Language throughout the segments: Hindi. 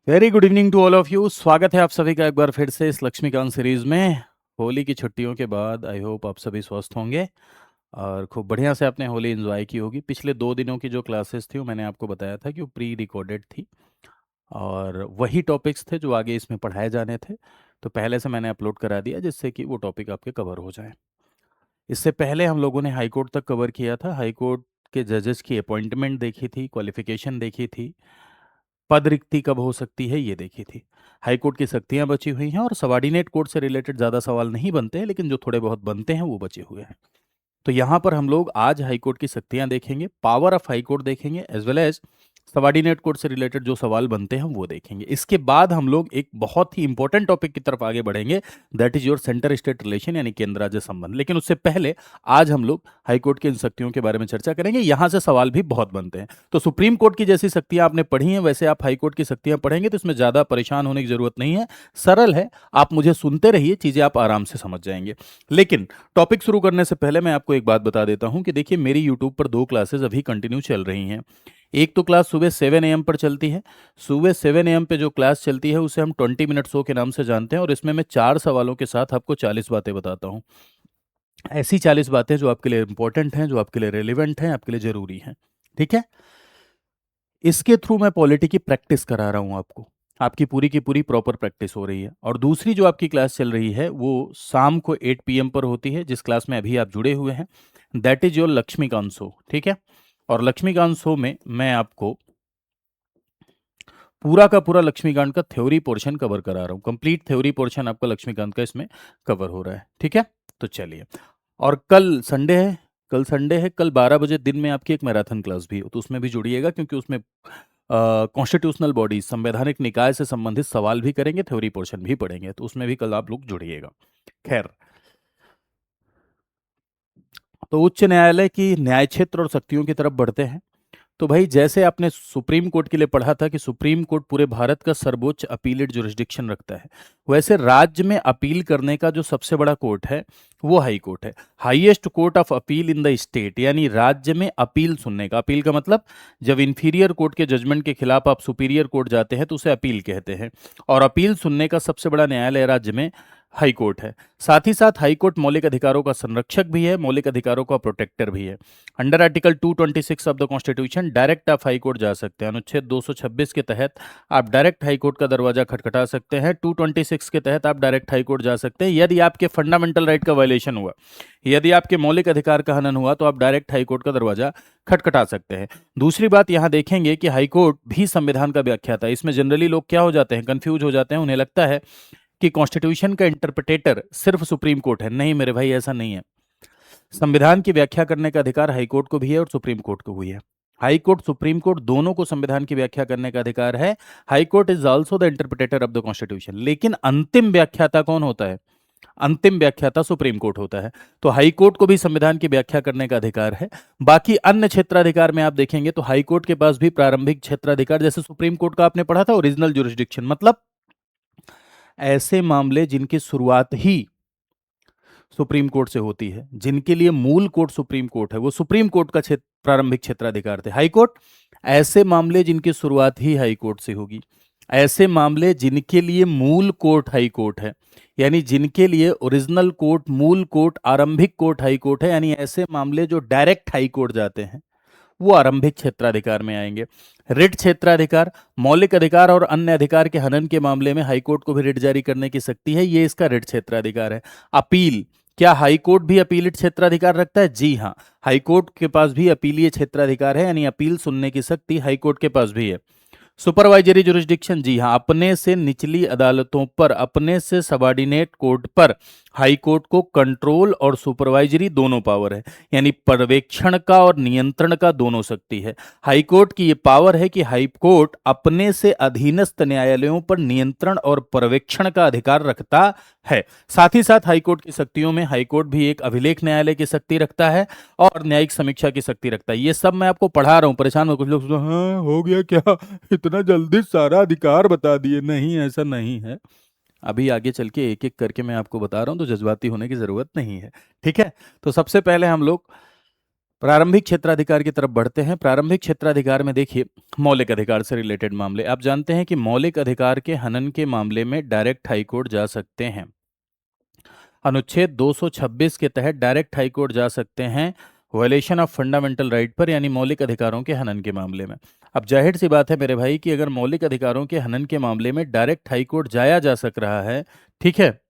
Very good evening to all of you. स्वागत है आप सभी का एक बार फिर से इस लक्ष्मीकांत सीरीज में। होली की छुट्टियों के बाद आई होप आप सभी स्वस्थ होंगे और खूब बढ़िया से आपने होली एंजॉय की होगी। पिछले 2 दिनों की जो क्लासेस थी वो मैंने आपको बताया था कि वो प्री रिकॉर्डेड थी और वही टॉपिक्स थे जो आगे इसमें पढ़ाए जाने थे। तो पहले से मैंने अपलोड करा दिया जिससे कि वो टॉपिक आपके कवर हो जाए। इससे पहले हम लोगों ने हाई कोर्ट तक कवर किया था। हाई कोर्ट के जजेस की अपॉइंटमेंट देखी थी, क्वालिफिकेशन देखी थी, पद रिक्ति कब हो सकती है ये देखी थी। हाई कोर्ट की शक्तियां बची हुई हैं और सबॉर्डिनेट कोर्ट से रिलेटेड ज़्यादा सवाल नहीं बनते हैं, लेकिन जो थोड़े बहुत बनते हैं वो बचे हुए हैं। तो यहाँ पर हम लोग आज हाई कोर्ट की शक्तियां देखेंगे, पावर ऑफ हाई कोर्ट देखेंगे, as well as subordinate court से रिलेटेड जो सवाल बनते हैं वो देखेंगे। इसके बाद हम लोग एक बहुत ही इंपॉर्टेंट टॉपिक की तरफ आगे बढ़ेंगे, that is your centre state relation यानी केंद्र राज्य संबंध। लेकिन उससे पहले आज हम लोग हाई कोर्ट की इन शक्तियों के बारे में चर्चा करेंगे। यहाँ से सवाल भी बहुत बनते हैं। तो सुप्रीम कोर्ट की जैसी शक्तियां आपने पढ़ी हैं वैसे आप हाई कोर्ट की शक्तियां पढ़ेंगे तो इसमें ज़्यादा परेशान होने की जरूरत नहीं है, सरल है। आप मुझे सुनते रहिए, चीज़ें आप आराम से समझ जाएंगे। लेकिन टॉपिक शुरू करने से पहले मैं आपको एक बात बता देता हूं कि देखिए मेरी यूट्यूब पर 2 क्लासेस अभी कंटिन्यू चल रही हैं। एक तो क्लास सुबह 7 AM पर चलती है। सुबह 7 AM पे जो क्लास चलती है उसे हम 20 मिनट शो के नाम से जानते हैं और इसमें मैं 4 सवालों के साथ आपको 40 बातें बताता हूँ। ऐसी 40 बातें जो आपके लिए इंपॉर्टेंट हैं, जो आपके लिए रेलिवेंट हैं, आपके लिए जरूरी हैं। ठीक है। इसके थ्रू मैं पॉलिटी की प्रैक्टिस करा रहा हूँ आपको। आपकी पूरी की पूरी प्रॉपर प्रैक्टिस हो रही है। और दूसरी जो आपकी क्लास चल रही है वो शाम को 8 PM पर होती है, जिस क्लास में अभी आप जुड़े हुए हैं, that is your Laxmikanth show. ठीक है। और लक्ष्मीकांत शो में मैं आपको पूरा का पूरा लक्ष्मीकांत का थ्योरी पोर्शन कवर करा रहा हूँ। कंप्लीट थ्योरी पोर्शन आपका लक्ष्मीकांत का इसमें कवर हो रहा है। ठीक है। तो चलिए। और कल संडे है। कल 12 बजे दिन में आपकी एक मैराथन क्लास भी हो, तो उसमें भी जुड़िएगा, क्योंकि उसमें कॉन्स्टिट्यूशनल बॉडी संवैधानिक निकाय से संबंधित सवाल भी करेंगे, थ्योरी पोर्शन भी पढ़ेंगे, तो उसमें भी कल आप लोग जुड़िएगा। खैर, तो उच्च न्यायालय की न्याय क्षेत्र और शक्तियों की तरफ बढ़ते हैं। तो भाई जैसे आपने सुप्रीम कोर्ट के लिए पढ़ा था कि सुप्रीम कोर्ट पूरे भारत का सर्वोच्च अपीलेट जुरिस्डिक्शन रखता है, वैसे राज्य में अपील करने का जो सबसे बड़ा कोर्ट है वो हाई कोर्ट है। Highest court of appeal in the state, यानी राज्य में अपील सुनने का। अपील का मतलब जब इंफीरियर कोर्ट के जजमेंट के खिलाफ आप सुपीरियर कोर्ट जाते हैं तो उसे अपील कहते हैं। और अपील सुनने का सबसे बड़ा न्यायालय राज्य में हाई कोर्ट है। साथ ही साथ हाई कोर्ट मौलिक अधिकारों का संरक्षक भी है, मौलिक अधिकारों का प्रोटेक्टर भी है। Under article 226 of the constitution direct आप हाई कोर्ट जा सकते हैं। अनुच्छेद 226 के तहत आप डायरेक्ट हाई कोर्ट का दरवाजा खटखटा सकते हैं। 226 के तहत आप डायरेक्ट हाई कोर्ट जा सकते हैं यदि आपके फंडामेंटल राइट का वायलेशन हुआ, यदि आपके मौलिक अधिकार का हनन हुआ, तो आप डायरेक्ट हाई कोर्ट का दरवाजा खटखटा सकते हैं। दूसरी बात यहां देखेंगे कि हाई कोर्ट भी संविधान का व्याख्याता है। इसमें जनरली लोग क्या हो जाते हैं, कंफ्यूज हो जाते हैं। उन्हें लगता है कि कॉन्स्टिट्यूशन का इंटरप्रिटेटर सिर्फ सुप्रीम कोर्ट है। नहीं मेरे भाई, ऐसा नहीं है। संविधान की व्याख्या करने का अधिकार हाई कोर्ट को भी है और सुप्रीम कोर्ट को भी है। हाई कोर्ट, सुप्रीम कोर्ट दोनों को संविधान की व्याख्या करने का अधिकार है। High court is also the interpreter of the constitution. लेकिन अंतिम व्याख्याता कौन होता है? अंतिम व्याख्याता सुप्रीम कोर्ट होता है। तो हाई कोर्ट को भी संविधान की व्याख्या करने का अधिकार है। बाकी अन्य क्षेत्राधिकार में आप देखेंगे तो हाई कोर्ट के पास भी प्रारंभिक क्षेत्राधिकार, जैसे सुप्रीम कोर्ट का आपने पढ़ा था ओरिजिनल जुरिस्डिक्शन, मतलब ऐसे मामले जिनकी शुरुआत ही सुप्रीम कोर्ट से होती है, जिनके लिए मूल कोर्ट सुप्रीम कोर्ट है, वो सुप्रीम कोर्ट का क्षेत्र प्रारंभिक क्षेत्राधिकार थे। हाई कोर्ट ऐसे मामले जिनकी शुरुआत ही हाई कोर्ट से होगी, ऐसे मामले जिनके लिए मूल कोर्ट हाई कोर्ट है, यानी जिनके लिए ओरिजिनल कोर्ट, मूल कोर्ट, आरंभिक कोर्ट हाई कोर्ट है, यानी ऐसे मामले जो डायरेक्ट हाई कोर्ट जाते हैं वो आरंभिक क्षेत्राधिकार में आएंगे। रिट क्षेत्राधिकार, मौलिक अधिकार और अन्य अधिकार के हनन के मामले में हाईकोर्ट को भी रिट जारी करने की शक्ति है, ये इसका रिट क्षेत्राधिकार है। अपील, क्या हाईकोर्ट भी अपीलित क्षेत्राधिकार रखता है? जी हाँ, हाईकोर्ट के पास भी अपीलीय क्षेत्राधिकार है, यानी अपील सुनने की शक्ति हाईकोर्ट के पास भी है। सुपरवाइजरी जुरिस्डिक्शन, जी हाँ, अपने से निचली अदालतों पर, अपने से सबॉर्डिनेट कोर्ट पर हाई कोर्ट को कंट्रोल और सुपरवाइजरी दोनों पावर है, यानी पर्यवेक्षण का और नियंत्रण का दोनों शक्ति है। हाई कोर्ट की ये पावर है कि हाई कोर्ट अपने से अधीनस्थ न्यायालयों पर नियंत्रण और पर्यवेक्षण का अधिकार रखता है। साथ ही साथ हाई कोर्ट की शक्तियों में हाई कोर्ट भी एक अभिलेख न्यायालय की शक्ति रखता है और न्यायिक समीक्षा की शक्ति रखता है। ये सब मैं आपको पढ़ा रहा हूँ, परेशान हो कुछ लोग, हाँ हो गया क्या, इतना जल्दी सारा अधिकार बता दिए? नहीं, ऐसा नहीं है। अभी आगे चल के एक एक करके मैं आपको बता रहा हूं, तो जज्बाती होने की जरूरत नहीं है। ठीक है। तो सबसे पहले हम लोग प्रारंभिक क्षेत्राधिकार की तरफ बढ़ते हैं। प्रारंभिक क्षेत्राधिकार में देखिए, मौलिक अधिकार से रिलेटेड मामले। आप जानते हैं कि मौलिक अधिकार के हनन के मामले में डायरेक्ट हाईकोर्ट जा सकते हैं। अनुच्छेद 226 के तहत डायरेक्ट हाईकोर्ट जा सकते हैं वायलेशन ऑफ फंडामेंटल राइट पर, यानी मौलिक अधिकारों के हनन के मामले में। अब जाहिर सी बात है मेरे भाई कि अगर मौलिक अधिकारों के हनन के मामले में डायरेक्ट हाईकोर्ट जाया जा सक रहा है, ठीक है,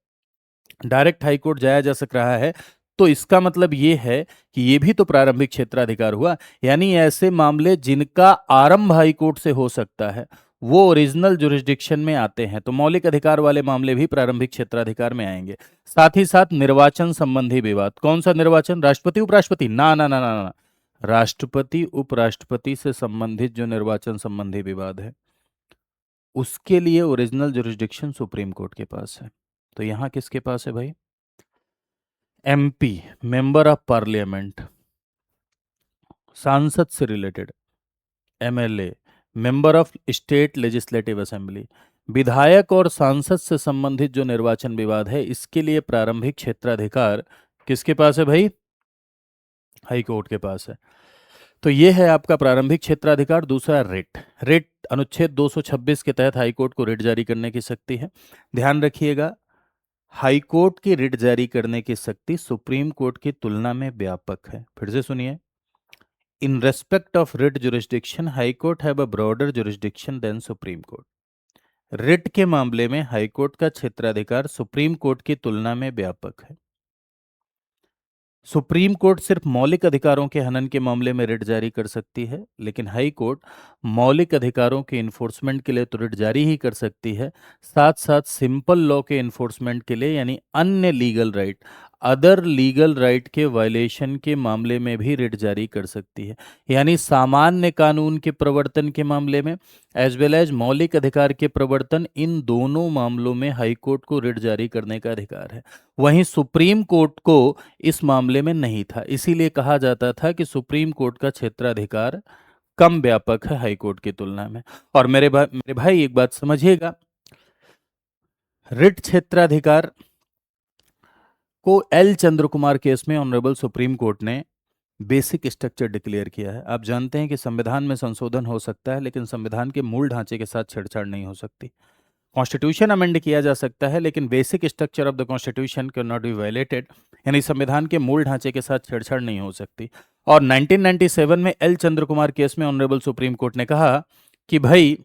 डायरेक्ट हाईकोर्ट जाया जा सक रहा है, तो इसका मतलब ये है कि ये भी तो प्रारंभिक क्षेत्राधिकार हुआ। यानी ऐसे मामले जिनका आरंभ हाईकोर्ट से हो सकता है वो ओरिजिनल जुरिस्डिक्शन में आते हैं, तो मौलिक अधिकार वाले मामले भी प्रारंभिक क्षेत्राधिकार में आएंगे। साथ ही साथ निर्वाचन संबंधी विवाद। कौन सा निर्वाचन? राष्ट्रपति उपराष्ट्रपति? ना ना ना ना ना, राष्ट्रपति उपराष्ट्रपति से संबंधित जो निर्वाचन संबंधी विवाद है उसके लिए ओरिजिनल जुरिस्डिक्शन सुप्रीम कोर्ट के पास है। तो यहां किसके पास है भाई? एमपी, मेंबर ऑफ पार्लियामेंट, सांसद से related, MLA, member of state legislative assembly, विधायक और सांसद से संबंधित जो निर्वाचन विवाद है इसके लिए प्रारंभिक क्षेत्राधिकार किसके पास है भाई? हाई कोर्ट के पास है। तो ये है आपका प्रारंभिक क्षेत्राधिकार। दूसरा रिट। रिट अनुच्छेद 226 के तहत हाईकोर्ट को रिट जारी करने की शक्ति है। ध्यान रखिएगा, हाईकोर्ट की रिट जारी करने की शक्ति सुप्रीम कोर्ट की तुलना में व्यापक है। फिर से सुनिए, in respect of writ jurisdiction high court have a broader jurisdiction than supreme court. Writ के मामले में हाईकोर्ट का क्षेत्राधिकार सुप्रीम कोर्ट की तुलना में व्यापक है। सुप्रीम कोर्ट सिर्फ मौलिक अधिकारों के हनन के मामले में रिट जारी कर सकती है, लेकिन हाई कोर्ट मौलिक अधिकारों के इन्फोर्समेंट के लिए तो रिट जारी ही कर सकती है, साथ साथ सिंपल लॉ के इन्फोर्समेंट के लिए यानी अन्य legal right, other legal right के वायलेशन के मामले में भी रिट जारी कर सकती है। यानी सामान्य कानून के प्रवर्तन के मामले में एज वेल एज मौलिक अधिकार के प्रवर्तन, इन दोनों मामलों में हाई कोर्ट को रिट जारी करने का अधिकार है। वहीं सुप्रीम कोर्ट को इस मामले में नहीं था, इसीलिए कहा जाता था कि सुप्रीम कोर्ट का क्षेत्राधिकार कम व्यापक है हाई कोर्ट की तुलना में। और मेरे भाई एक बात समझिएगा, रिट क्षेत्राधिकार को एल चंद्र कुमार केस में ऑनरेबल सुप्रीम कोर्ट ने बेसिक स्ट्रक्चर डिक्लेयर किया है। आप जानते हैं कि संविधान में संशोधन हो सकता है लेकिन संविधान के मूल ढांचे के साथ छेड़छाड़ नहीं हो सकती। कॉन्स्टिट्यूशन अमेंड किया जा सकता है लेकिन basic structure of the constitution can not be violated, यानी संविधान के मूल ढांचे के साथ छेड़छाड़ नहीं हो सकती। और 1997 में एल चंद्र कुमार केस में ऑनरेबल सुप्रीम कोर्ट ने कहा कि भाई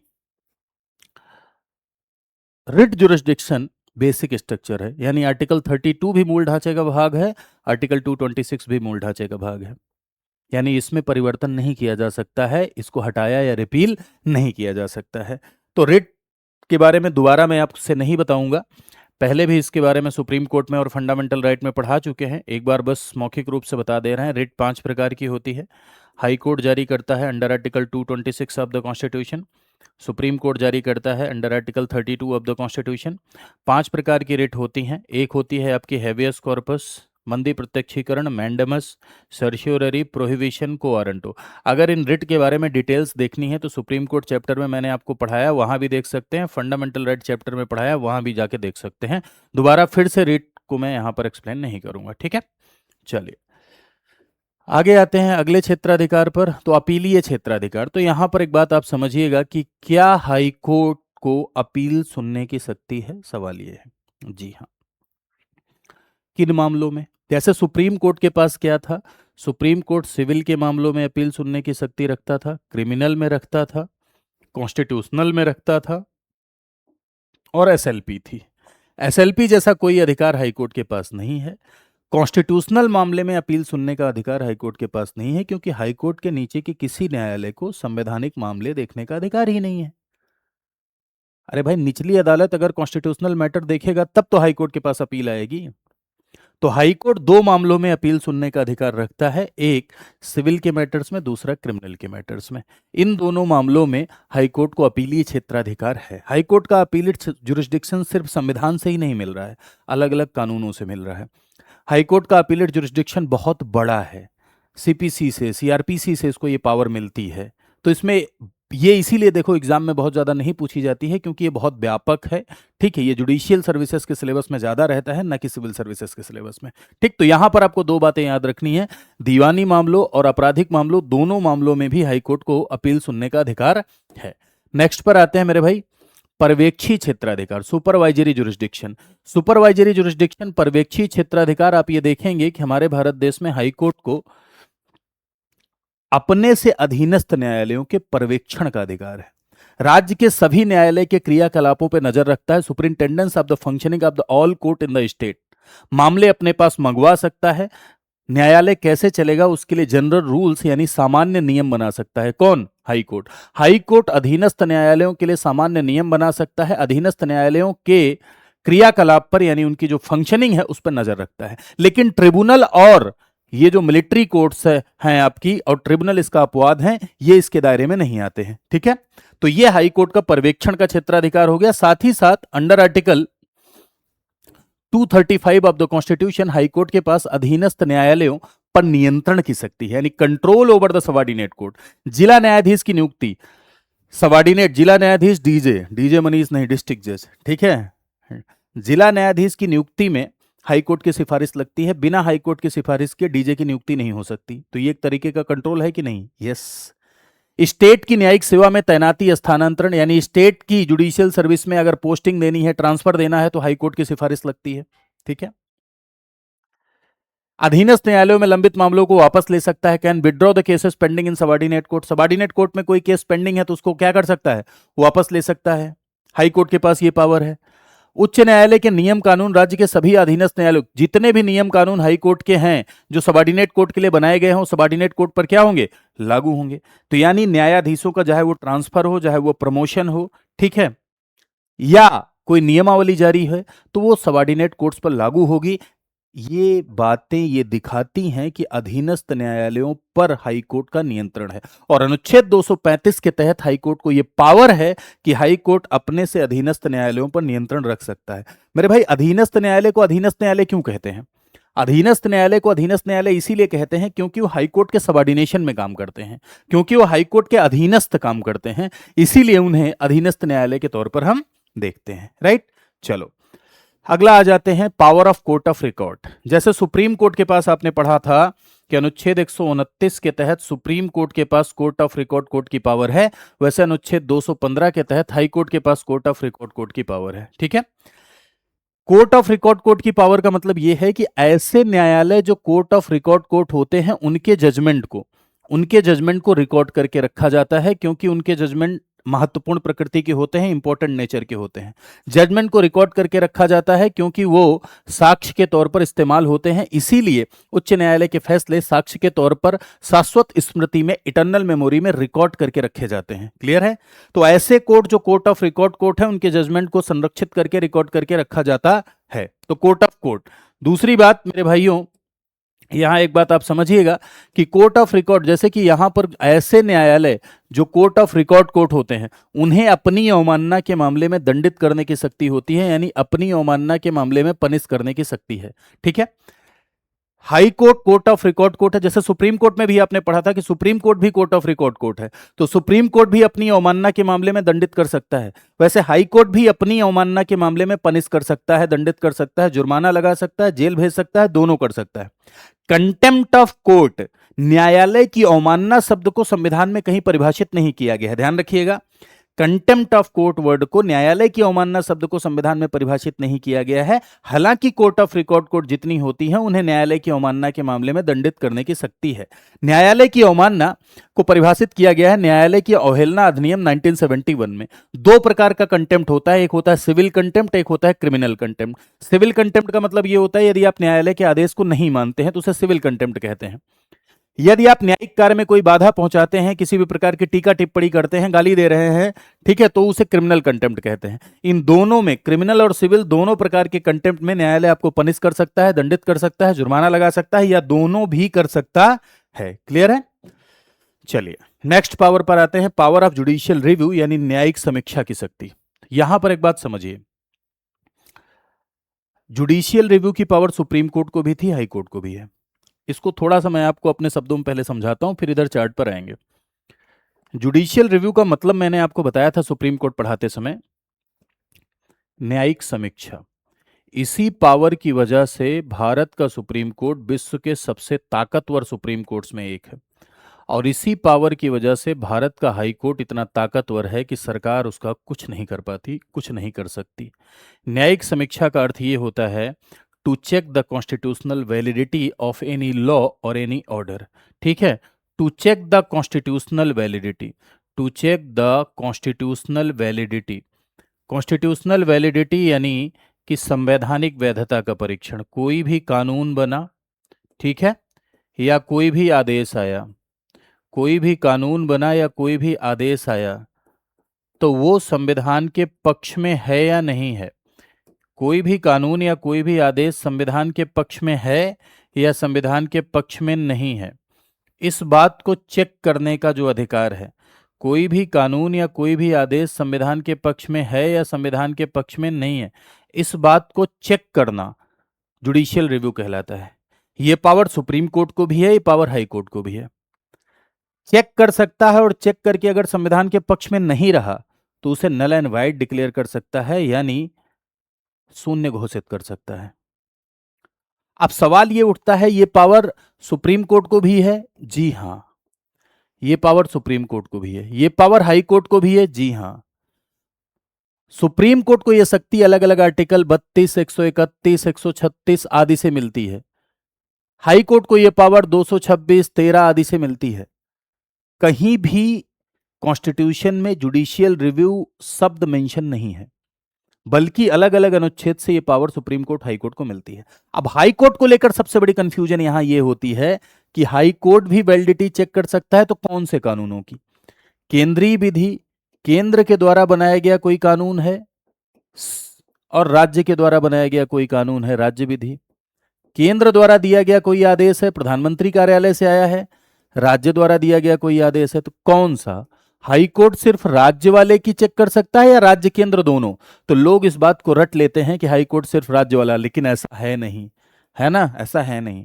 रिट जुरिस्डिक्शन बेसिक स्ट्रक्चर है, यानी आर्टिकल 32 भी मूल ढांचे का भाग है, आर्टिकल 226 भी मूल ढांचे का भाग है, यानी इसमें परिवर्तन नहीं किया जा सकता है, इसको हटाया या रिपील नहीं किया जा सकता है। तो रिट के बारे में दोबारा मैं आपसे नहीं बताऊंगा, पहले भी इसके बारे में सुप्रीम कोर्ट में और फंडामेंटल राइट में पढ़ा चुके हैं। एक बार बस मौखिक रूप से बता दे रहे हैं। रिट 5 प्रकार की होती है। हाई कोर्ट जारी करता है under article 226 of the constitution, supreme court जारी करता है under article 32 of the constitution. 5 प्रकार की रिट होती हैं। एक होती है आपकी हैबियस कॉर्पस, मंदी प्रत्यक्षीकरण, मैंडेमस, सर्श्योररी, प्रोहिबिशन, कोवारंटो। अगर इन रिट के बारे में डिटेल्स देखनी है तो सुप्रीम कोर्ट चैप्टर में मैंने आपको पढ़ाया, वहां भी देख सकते हैं। फंडामेंटल राइट चैप्टर में पढ़ाया, वहां भी जाके देख सकते हैं। दोबारा फिर से रिट को मैं यहां पर एक्सप्लेन नहीं करूंगा, ठीक है। चलिए आगे आते हैं अगले क्षेत्राधिकार पर, तो अपीलीय क्षेत्राधिकार। तो यहां पर एक बात आप समझिएगा कि क्या हाई कोर्ट को अपील सुनने की शक्ति है? सवाल ये है। जी हाँ। किन मामलों में? जैसे सुप्रीम कोर्ट के पास क्या था? सुप्रीम कोर्ट सिविल के मामलों में अपील सुनने की शक्ति रखता था, क्रिमिनल में रखता था, कॉन्स्टिट्यूशनल में रखता था और एसएलपी थी। एसएलपी जैसा कोई अधिकार हाईकोर्ट के पास नहीं है। कॉन्स्टिट्यूशनल मामले में अपील सुनने का अधिकार हाईकोर्ट के पास नहीं है, क्योंकि हाईकोर्ट के नीचे के किसी न्यायालय को संवैधानिक मामले देखने का अधिकार ही नहीं है। अरे भाई, निचली अदालत अगर कॉन्स्टिट्यूशनल मैटर देखेगा तब तो हाईकोर्ट के पास अपील आएगी। तो हाईकोर्ट 2 मामलों में अपील सुनने का अधिकार रखता है, एक सिविल के मैटर्स में, दूसरा क्रिमिनल के मैटर्स में। इन दोनों मामलों में हाईकोर्ट को अपीलीय क्षेत्राधिकार है। हाईकोर्ट का अपीलेट जुरिस्डिक्शन सिर्फ संविधान से ही नहीं मिल रहा है, अलग अलग कानूनों से मिल रहा है। हाईकोर्ट का अपीलेट जुरिस्डिक्शन बहुत बड़ा है, सीपीसी से, सीआरपीसी से इसको ये पावर मिलती है। तो इसमें ये इसीलिए देखो एग्जाम में बहुत ज्यादा नहीं पूछी जाती है क्योंकि ये बहुत व्यापक है। ठीक है, ये जुडिशियल सर्विसेज के सिलेबस में ज्यादा रहता है, ना कि सिविल सर्विसेज के सिलेबस में। ठीक, तो यहां पर आपको दो बातें याद रखनी है, दीवानी मामलों और आपराधिक मामलों, दोनों मामलों में भी हाईकोर्ट को अपील सुनने का अधिकार है। नेक्स्ट पर आते हैं मेरे भाई, पर्यवेक्षी क्षेत्राधिकार, सुपरवाइजरी जुरिस्डिक्शन। सुपरवाइजरी जुरिस्डिक्शन, पर्यवेक्षी क्षेत्राधिकार, आप ये देखेंगे कि हमारे भारत देश में हाईकोर्ट को अपने से अधीनस्थ न्यायालयों के पर्यवेक्षण का अधिकार है। राज्य के सभी न्यायालय के क्रियाकलापों पर नजर रखता है। Superintendence of the functioning of the all court in the state, मामले अपने पास मंगवा सकता है। न्यायालय कैसे चलेगा उसके लिए जनरल रूल्स यानी सामान्य नियम बना सकता है। कौन? High court. हाई कोर्ट अधीनस्थ न्यायालयों के लिए सामान्य नियम बना सकता है, अधीनस्थ न्यायालयों के क्रियाकलाप पर यानी उनकी जो फंक्शनिंग है उस पर नजर रखता है। लेकिन ट्रिब्यूनल और ये जो मिलिट्री कोर्ट्स हैं आपकी, और ट्रिब्यूनल इसका अपवाद हैं, ये इसके दायरे में नहीं आते हैं। ठीक है, तो ये हाई कोर्ट का पर्यवेक्षण का क्षेत्राधिकार हो गया। साथ ही साथ under article 235 of the constitution high court के पास अधीनस्थ न्यायालयों पर नियंत्रण की शक्ति है, यानी control over the subordinate court. जिला न्यायाधीश की नियुक्ति, सबऑर्डिनेट जिला न्यायाधीश डीजे, डीजे मनीष नहीं, डिस्ट्रिक्ट जज। ठीक है, जिला न्यायाधीश की नियुक्ति में हाईकोर्ट की सिफारिश लगती है, बिना हाईकोर्ट की सिफारिश के डीजे की नियुक्ति नहीं हो सकती। तो ये एक तरीके का कंट्रोल है कि नहीं? यस। स्टेट की न्यायिक सेवा में तैनाती, स्थानांतरण, यानी स्टेट की जुडिशियल सर्विस में अगर पोस्टिंग देनी है, ट्रांसफर देना है, तो हाईकोर्ट की सिफारिश लगती है। ठीक है, अधीनस्थ न्यायालयों में लंबित मामलों को वापस ले सकता है। Can withdraw the cases pending in subordinate court, subordinate court में कोई केस पेंडिंग है तो उसको क्या कर सकता है? वापस ले सकता है। हाईकोर्ट के पास ये पावर है। उच्च न्यायालय के नियम कानून राज्य के सभी अधीनस्थ न्यायालय, जितने भी नियम कानून हाई कोर्ट के हैं जो सबऑर्डिनेट कोर्ट के लिए बनाए गए हों, सबऑर्डिनेट कोर्ट पर क्या होंगे? लागू होंगे। तो यानी न्यायाधीशों का चाहे वो ट्रांसफर हो, चाहे वो प्रमोशन हो, ठीक है, या कोई नियमावली जारी है, तो वो सबऑर्डिनेट कोर्ट्स पर लागू होगी। ये बातें ये दिखाती हैं कि अधीनस्थ न्यायालयों पर हाईकोर्ट का नियंत्रण है, और अनुच्छेद 235 के तहत हाईकोर्ट को यह पावर है कि हाईकोर्ट अपने से अधीनस्थ न्यायालयों पर नियंत्रण रख सकता है। मेरे भाई, अधीनस्थ न्यायालय को अधीनस्थ न्यायालय क्यों कहते हैं? अधीनस्थ न्यायालय को अधीनस्थ न्यायालय इसीलिए कहते हैं क्योंकि वो हाईकोर्ट के सबऑर्डिनेशन में काम करते हैं, क्योंकि वो हाईकोर्ट के अधीनस्थ काम करते हैं, इसीलिए उन्हें अधीनस्थ न्यायालय के तौर पर हम देखते हैं। राइट, चलो अगला आ जाते हैं, power of court of record. जैसे सुप्रीम कोर्ट के पास आपने पढ़ा था कि अनुच्छेद 129 के तहत सुप्रीम कोर्ट के पास कोर्ट ऑफ रिकॉर्ड कोर्ट की पावर है, वैसे अनुच्छेद 215 के तहत हाई कोर्ट के पास कोर्ट ऑफ रिकॉर्ड कोर्ट की पावर है। ठीक है, कोर्ट ऑफ रिकॉर्ड कोर्ट की पावर का मतलब यह है कि ऐसे न्यायालय जो कोर्ट ऑफ रिकॉर्ड कोर्ट होते हैं, उनके जजमेंट को रिकॉर्ड करके रखा जाता है, क्योंकि उनके जजमेंट महत्वपूर्ण प्रकृति के होते हैं, इंपॉर्टेंट नेचर के होते हैं। जजमेंट को रिकॉर्ड करके रखा जाता है क्योंकि वो साक्ष्य के तौर पर इस्तेमाल होते हैं, इसीलिए उच्च न्यायालय के फैसले साक्ष्य के तौर पर शाश्वत स्मृति में, इटर्नल मेमोरी में रिकॉर्ड करके रखे जाते हैं। क्लियर है? तो ऐसे कोर्ट जो कोर्ट ऑफ रिकॉर्ड कोर्ट है, उनके जजमेंट को संरक्षित करके रिकॉर्ड करके रखा जाता है। तो कोर्ट ऑफ कोर्ट। दूसरी बात मेरे भाइयों, यहां एक बात आप समझिएगा कि कोर्ट ऑफ रिकॉर्ड, जैसे कि यहां पर ऐसे न्यायालय जो कोर्ट ऑफ रिकॉर्ड कोर्ट होते हैं, उन्हें अपनी अवमानना के मामले में दंडित करने की शक्ति होती है, यानी अपनी अवमानना के मामले में पनिश करने की शक्ति है। ठीक है, high court court of record court है। जैसे सुप्रीम कोर्ट में भी आपने पढ़ा था कि सुप्रीम कोर्ट भी कोर्ट ऑफ रिकॉर्ड कोर्ट है, तो सुप्रीम कोर्ट भी अपनी अवमानना के मामले में दंडित कर सकता है। वैसे हाई कोर्ट भी अपनी अवमानना के मामले में पनिश कर सकता है, दंडित कर सकता है, जुर्माना लगा सकता है, जेल भेज सकता है, दोनों कर सकता है। कंटेम्प्ट ऑफ कोर्ट, न्यायालय की अवमानना शब्द को संविधान में कहीं परिभाषित नहीं किया गया है, ध्यान रखिएगा। कंटेम्प्ट ऑफ कोर्ट वर्ड को, न्यायालय की अवमानना शब्द को संविधान में परिभाषित नहीं किया गया है। हालांकि कोर्ट ऑफ रिकॉर्ड कोर्ट जितनी होती है, उन्हें न्यायालय की अवमानना के मामले में दंडित करने की शक्ति है। न्यायालय की अवमानना को परिभाषित किया गया है न्यायालय की अवहेलना अधिनियम 1971 में। दो प्रकार का कंटेम्प्ट होता है, एक होता है सिविल कंटेम्प्ट, एक होता है क्रिमिनल कंटेम्प्ट। सिविल कंटेम्प्ट का मतलब यह होता है यदि आप न्यायालय के आदेश को नहीं मानते हैं तो उसे सिविल कंटेम्प्ट कहते हैं। यदि आप न्यायिक कार्य में कोई बाधा पहुंचाते हैं, किसी भी प्रकार की टीका टिप्पणी करते हैं, गाली दे रहे हैं, ठीक है, तो उसे क्रिमिनल कंटेम्प्ट कहते हैं। इन दोनों में, क्रिमिनल और सिविल दोनों प्रकार के कंटेम्प्ट में न्यायालय आपको पनिश कर सकता है, दंडित कर सकता है, जुर्माना लगा सकता है, या दोनों भी कर सकता है। क्लियर है? चलिए नेक्स्ट पावर पर आते हैं, पावर ऑफ जुडिशियल रिव्यू, यानी न्यायिक समीक्षा की शक्ति। यहां पर एक बात समझिए, जुडिशियल रिव्यू की पावर सुप्रीम कोर्ट को भी थी, हाई कोर्ट को भी है। इसको थोड़ा सा मैं आपको अपने शब्दों में पहले समझाता हूं, फिर इधर चार्ट पर आएंगे। जुडिशियल रिव्यू का मतलब मैंने आपको बताया था सुप्रीम कोर्ट पढ़ाते समय, न्यायिक समीक्षा। इसी पावर की वजह से भारत का सुप्रीम कोर्ट विश्व के सबसे ताकतवर सुप्रीम कोर्ट्स में एक है, और इसी पावर की वजह से भारत का हाई कोर्ट इतना ताकतवर है कि सरकार उसका कुछ नहीं कर पाती, कुछ नहीं कर सकती। न्यायिक समीक्षा का अर्थ ये होता है to check the constitutional validity of any law और एनी ऑर्डर। ठीक है, to check the constitutional validity, to check the constitutional validity. Constitutional validity यानी कि संवैधानिक वैधता का परीक्षण। कोई भी कानून बना, ठीक है, या कोई भी आदेश आया, कोई भी कानून बना या कोई भी आदेश आया, तो वो संविधान के पक्ष में है या नहीं है। कोई भी कानून या कोई भी आदेश संविधान के पक्ष में है या संविधान के पक्ष में नहीं है, इस बात को चेक करने का जो अधिकार है, कोई भी कानून या कोई भी आदेश संविधान के पक्ष में है या संविधान के पक्ष में नहीं है, इस बात को चेक करना जुडिशियल रिव्यू कहलाता है। ये पावर सुप्रीम कोर्ट को भी है, ये पावर हाई कोर्ट को भी है। चेक कर सकता है, और चेक करके अगर संविधान के पक्ष में नहीं रहा तो उसे नल एंड वाइड डिक्लेयर कर सकता है, यानी शून्य घोषित कर सकता है। अब सवाल ये उठता है, ये पावर सुप्रीम कोर्ट को भी है? जी हां, ये पावर सुप्रीम कोर्ट को भी है। ये पावर हाई कोर्ट को भी है? जी हां। सुप्रीम कोर्ट को यह शक्ति अलग अलग आर्टिकल 32, 131, 136 आदि से मिलती है। हाई कोर्ट को यह पावर 226, 13 आदि से मिलती है। कहीं भी कॉन्स्टिट्यूशन में जुडिशियल रिव्यू शब्द मेंशन नहीं है, बल्कि अलग अलग अनुच्छेद से ये power supreme court high court को मिलती है। अब हाई कोर्ट को लेकर सबसे बड़ी कंफ्यूजन यहां ये होती है कि हाई कोर्ट भी वैलिडिटी चेक कर सकता है, तो कौन से कानूनों की? केंद्रीय विधि, केंद्र के द्वारा बनाया गया कोई कानून है, और राज्य के द्वारा बनाया गया कोई कानून है, राज्य विधि। केंद्र द्वारा दिया गया कोई आदेश है, प्रधानमंत्री कार्यालय से आया है, राज्य द्वारा दिया गया कोई आदेश है, तो कौन सा? हाई कोर्ट सिर्फ राज्य वाले की चेक कर सकता है या राज्य केंद्र दोनों? तो लोग इस बात को रट लेते हैं कि हाई कोर्ट सिर्फ राज्य वाला, लेकिन ऐसा है नहीं, है ना, ऐसा है नहीं।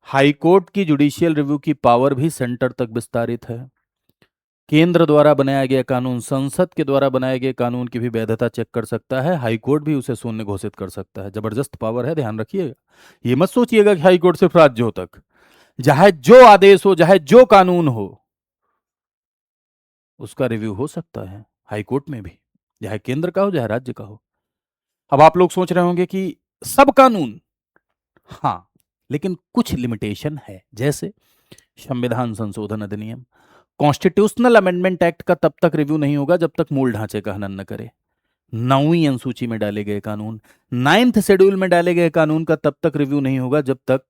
हाई कोर्ट की जुडिशियल रिव्यू की पावर भी सेंटर तक विस्तारित है। केंद्र द्वारा बनाया गया कानून, संसद के द्वारा बनाए गए कानून की भी वैधता चेक कर सकता है, हाई कोर्ट भी उसे शून्य घोषित कर सकता है। जबरदस्त पावर है, ध्यान रखिएगा। ये मत सोचिएगा कि हाई कोर्ट सिर्फ राज्यों तक, चाहे जो आदेश हो, चाहे जो कानून हो, उसका रिव्यू हो सकता है हाई कोर्ट में भी, चाहे केंद्र का हो चाहे राज्य का हो। अब आप लोग सोच रहे होंगे कि सब कानून, हाँ, लेकिन कुछ लिमिटेशन है, जैसे संविधान संशोधन अधिनियम। कॉन्स्टिट्यूशनल अमेंडमेंट एक्ट का तब तक रिव्यू नहीं होगा जब तक मूल ढांचे का हनन न करे। 9वीं अनुसूची में डाले गए कानून, 9th शेड्यूल में डाले गए कानून का तब तक रिव्यू नहीं होगा जब तक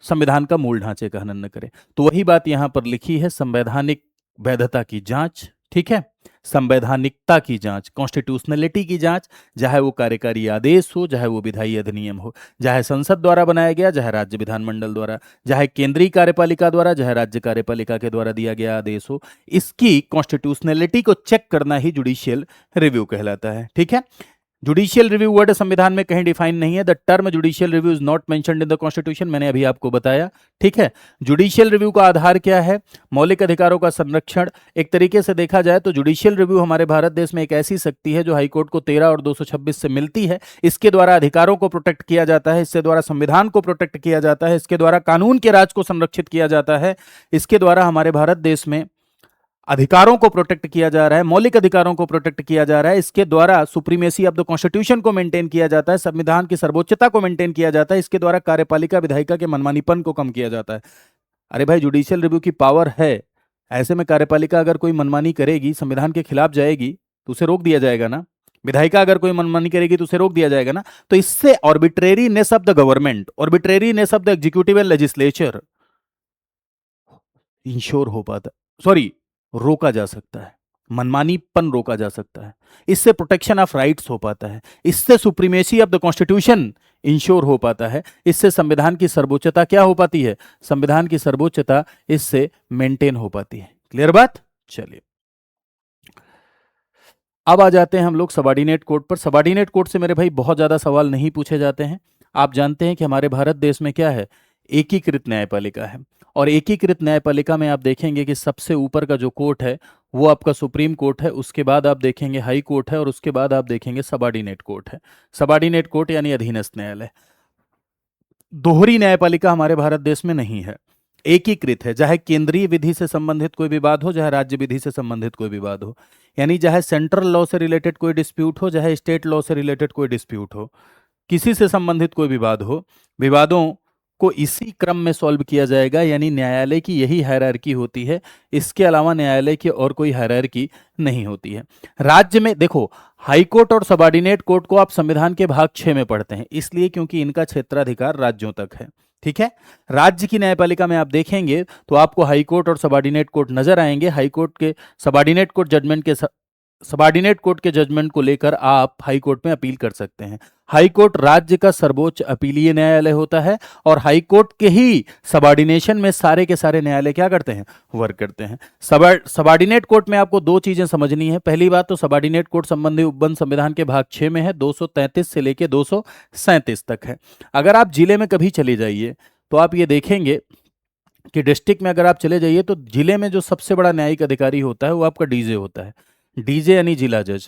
संविधान का मूल ढांचे का हनन न करे। तो वही बात यहां पर लिखी है, संवैधानिक वैधता की जांच, ठीक है, संवैधानिकता की जांच, कॉन्स्टिट्यूशनलिटी की जांच, चाहे वो कार्यकारी आदेश हो, चाहे वो विधायी अधिनियम हो, चाहे संसद द्वारा बनाया गया, चाहे राज्य विधानमंडल द्वारा, चाहे केंद्रीय कार्यपालिका द्वारा, चाहे राज्य कार्यपालिका के द्वारा दिया गया आदेश हो, इसकी कॉन्स्टिट्यूशनलिटी को चेक करना ही जुडिशियल रिव्यू कहलाता है। ठीक है, जुडिशियल रिव्यू वर्ड संविधान में कहीं डिफाइन नहीं है। The term judicial review is not mentioned in the constitution, मैंने अभी आपको बताया। ठीक है, जुडिशियल रिव्यू का आधार क्या है? मौलिक अधिकारों का संरक्षण। एक तरीके से देखा जाए तो जुडिशियल रिव्यू हमारे भारत देश में एक ऐसी शक्ति है जो हाईकोर्ट को 13 और 226 से मिलती है। इसके द्वारा अधिकारों को प्रोटेक्ट किया जाता है, इसके द्वारा संविधान को प्रोटेक्ट किया जाता है, इसके द्वारा कानून के राज को संरक्षित किया जाता है, इसके द्वारा हमारे भारत देश में अधिकारों को प्रोटेक्ट किया जा रहा है, मौलिक अधिकारों को प्रोटेक्ट किया जा रहा है, इसके द्वारा सुप्रीमेसी ऑफ द कॉन्स्टिट्यूशन को मेंटेन किया जाता है, संविधान की सर्वोच्चता को मेंटेन किया जाता है, इसके द्वारा कार्यपालिका विधायिका के मनमानीपन को कम किया जाता है। अरे भाई, जुडिशियल रिव्यू की पावर है, ऐसे में कार्यपालिका अगर कोई मनमानी करेगी, संविधान के खिलाफ जाएगी, तो उसे रोक दिया जाएगा ना। विधायिका अगर कोई मनमानी करेगी तो उसे रोक दिया जाएगा ना। तो इससे arbitrariness of the government, arbitrariness of the executive and legislature ensure हो पाता, सॉरी, रोका जा सकता है, मनमानीपन रोका जा सकता है, इससे प्रोटेक्शन ऑफ राइट्स हो पाता है, इससे supremacy of the constitution ensure हो पाता है, इससे संविधान की सर्वोच्चता क्या हो पाती है? संविधान की सर्वोच्चता इससे मेंटेन हो पाती है। क्लियर बात? चलिए, अब आ जाते हैं हम लोग सबॉर्डिनेट कोर्ट पर। सबॉर्डिनेट कोर्ट से मेरे भाई बहुत ज्यादा सवाल नहीं पूछे जाते हैं। आप जानते हैं कि हमारे भारत देश में क्या है, एकीकृत न्यायपालिका है। और एकीकृत न्यायपालिका में आप देखेंगे कि सबसे ऊपर का जो कोर्ट है वो आपका सुप्रीम कोर्ट है, उसके बाद आप देखेंगे हाई कोर्ट है, और उसके बाद आप देखेंगे सबॉर्डिनेट कोर्ट है। सबॉर्डिनेट कोर्ट यानी अधीनस्थ न्यायालय। दोहरी न्यायपालिका हमारे भारत देश में नहीं है, एकीकृत है। चाहे केंद्रीय विधि से संबंधित कोई विवाद हो, चाहे राज्य विधि से संबंधित कोई विवाद हो, यानी चाहे सेंट्रल लॉ से रिलेटेड कोई डिस्प्यूट हो, चाहे स्टेट लॉ से रिलेटेड कोई डिस्प्यूट हो, किसी से संबंधित कोई विवाद हो, विवादों को इसी क्रम में सॉल्व किया जाएगा। यानी न्यायालय की यही हायरार्की होती है, इसके अलावा न्यायालय की और कोई हायरार्की नहीं होती है। राज्य में देखो, हाई कोर्ट और सबॉर्डिनेट कोर्ट को आप संविधान के भाग 6 में पढ़ते हैं, इसलिए क्योंकि इनका क्षेत्राधिकार राज्यों तक है। ठीक है, राज्य की न्यायपालिका में आप देखेंगे तो आपको हाई कोर्ट और सबॉर्डिनेट कोर्ट नजर आएंगे। हाई कोर्ट के सबॉर्डिनेट कोर्ट जजमेंट के सबॉर्डिनेट कोर्ट के जजमेंट को लेकर आप हाई कोर्ट में अपील कर सकते हैं। हाई कोर्ट राज्य का सर्वोच्च अपीलीय न्यायालय होता है, और हाई कोर्ट के ही सबॉर्डिनेशन में सारे के सारे न्यायालय क्या करते हैं, वर्क करते हैं। सबॉर्डिनेट कोर्ट में आपको दो चीजें समझनी है। पहली बात तो सबॉर्डिनेट कोर्ट संबंधी उपबंध संविधान के भाग 6 में है, 233 से लेकर 237 तक है। अगर आप जिले में कभी चले जाइए तो आप ये देखेंगे कि डिस्ट्रिक्ट में अगर आप चले जाइए तो जिले में जो सबसे बड़ा न्यायिक अधिकारी होता है वो आपका डीजे होता है। डीजे यानी जिला जज,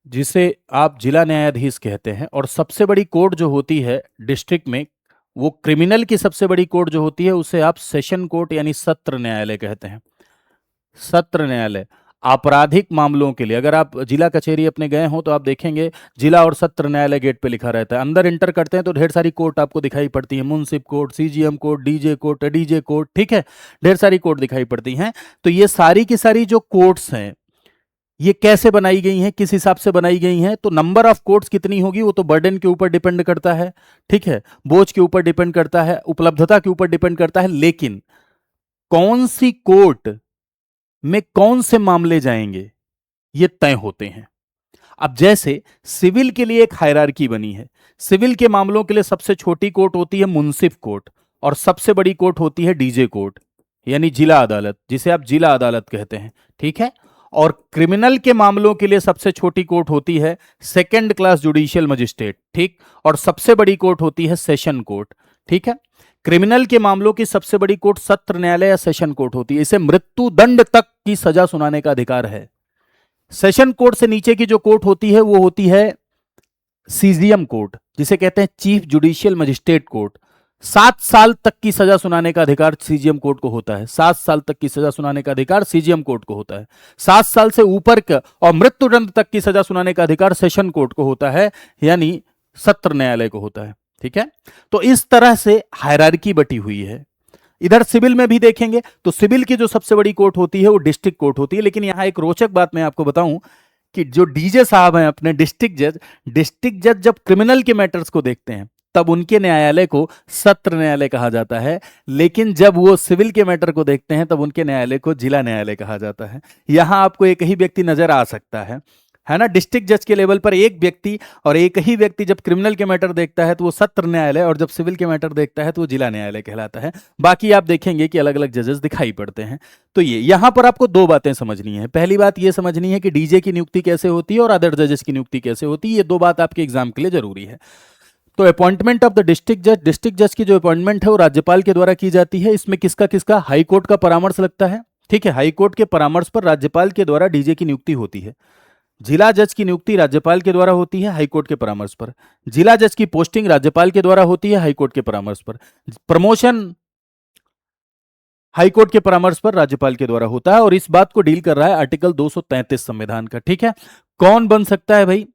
जिसे आप जिला न्यायाधीश कहते हैं। और सबसे बड़ी कोर्ट जो होती है डिस्ट्रिक्ट में, वो क्रिमिनल की सबसे बड़ी कोर्ट जो होती है उसे आप सेशन कोर्ट यानी सत्र न्यायालय कहते हैं। सत्र न्यायालय आपराधिक मामलों के लिए, अगर आप जिला कचहरी अपने गए हो तो आप देखेंगे जिला और सत्र न्यायालय गेट पे लिखा रहता है। अंदर इंटर करते हैं तो ढेर सारी कोर्ट आपको दिखाई पड़ती है, मुंसिफ court, CGM court, DJ court, DJ court, ठीक है, ढेर सारी कोर्ट दिखाई पड़ती हैं। तो ये सारी की सारी जो कोर्ट्स हैं ये कैसे बनाई गई हैं, किस हिसाब से बनाई गई हैं, तो नंबर ऑफ कोर्ट्स कितनी होगी वो तो बर्डन के ऊपर डिपेंड करता है, ठीक है, बोझ के ऊपर डिपेंड करता है, उपलब्धता के ऊपर डिपेंड करता है। लेकिन कौन सी कोर्ट में कौन से मामले जाएंगे ये तय होते हैं। अब जैसे सिविल के लिए एक हायरार्की बनी है, सिविल के मामलों के लिए सबसे छोटी कोर्ट होती है मुंसिफ कोर्ट, और सबसे बड़ी कोर्ट होती है डीजे कोर्ट यानी जिला अदालत, जिसे आप जिला अदालत कहते हैं, ठीक है। और क्रिमिनल के मामलों के लिए सबसे छोटी कोर्ट होती है सेकंड क्लास जुडिशियल मजिस्ट्रेट, ठीक, और सबसे बड़ी कोर्ट होती है सेशन कोर्ट, ठीक है। क्रिमिनल के मामलों की सबसे बड़ी कोर्ट सत्र न्यायालय या सेशन कोर्ट होती है, इसे मृत्यु दंड तक की सजा सुनाने का अधिकार है। सेशन कोर्ट से नीचे की जो कोर्ट होती है वो होती है सीजीएम कोर्ट, जिसे कहते हैं चीफ जुडिशियल मजिस्ट्रेट कोर्ट। 7 साल तक की सजा सुनाने का अधिकार सीजीएम कोर्ट को होता है, 7 साल तक की सजा सुनाने का अधिकार सीजीएम कोर्ट को होता है। 7 साल से ऊपर का और मृत्युदंड तक की सजा सुनाने का अधिकार सेशन कोर्ट को होता है, यानी सत्र न्यायालय को होता है, ठीक है। तो इस तरह से हायरार्की बटी हुई है। इधर सिविल में भी देखेंगे तो सिविल की जो सबसे बड़ी कोर्ट होती है वो डिस्ट्रिक्ट कोर्ट होती है। लेकिन यहां एक रोचक बात मैं आपको बताऊं कि जो डीजे साहब हैं अपने डिस्ट्रिक्ट जज जब क्रिमिनल के मैटर्स को देखते हैं तब उनके न्यायालय को सत्र न्यायालय कहा जाता है, लेकिन जब वो सिविल के मैटर को देखते हैं तब उनके न्यायालय को जिला न्यायालय कहा जाता है। यहां आपको एक ही व्यक्ति नजर आ सकता है ना, डिस्ट्रिक्ट जज के लेवल पर एक व्यक्ति, और एक ही व्यक्ति जब क्रिमिनल के मैटर देखता है तो वो सत्र न्यायालय, और जब सिविल के मैटर देखता है तो वो जिला न्यायालय कहलाता है। बाकी आप देखेंगे कि अलग अलग जजेस दिखाई पड़ते हैं। तो ये यहां पर आपको दो बातें समझनी है। पहली बात ये समझनी है कि डीजे की नियुक्ति कैसे होती है और अदर जजेस की नियुक्ति कैसे होती है। ये दो बात आपके एग्जाम के लिए जरूरी है। तो अपॉइंटमेंट ऑफ द डिस्ट्रिक्ट जज की जो अपॉइंटमेंट है वो राज्यपाल के द्वारा की जाती है। इसमें किसका किसका हाई कोर्ट का परामर्श लगता है, ठीक है। हाई कोर्ट के परामर्श पर राज्यपाल के द्वारा डीजे की नियुक्ति होती है। जिला जज की नियुक्ति राज्यपाल के द्वारा होती है हाईकोर्ट के परामर्श पर। जिला जज की पोस्टिंग राज्यपाल के द्वारा होती है हाईकोर्ट के परामर्श पर। प्रमोशन हाईकोर्ट के परामर्श पर राज्यपाल के द्वारा होता है। और इस बात को डील कर रहा है आर्टिकल 233 संविधान का, ठीक है। कौन बन सकता है भाई,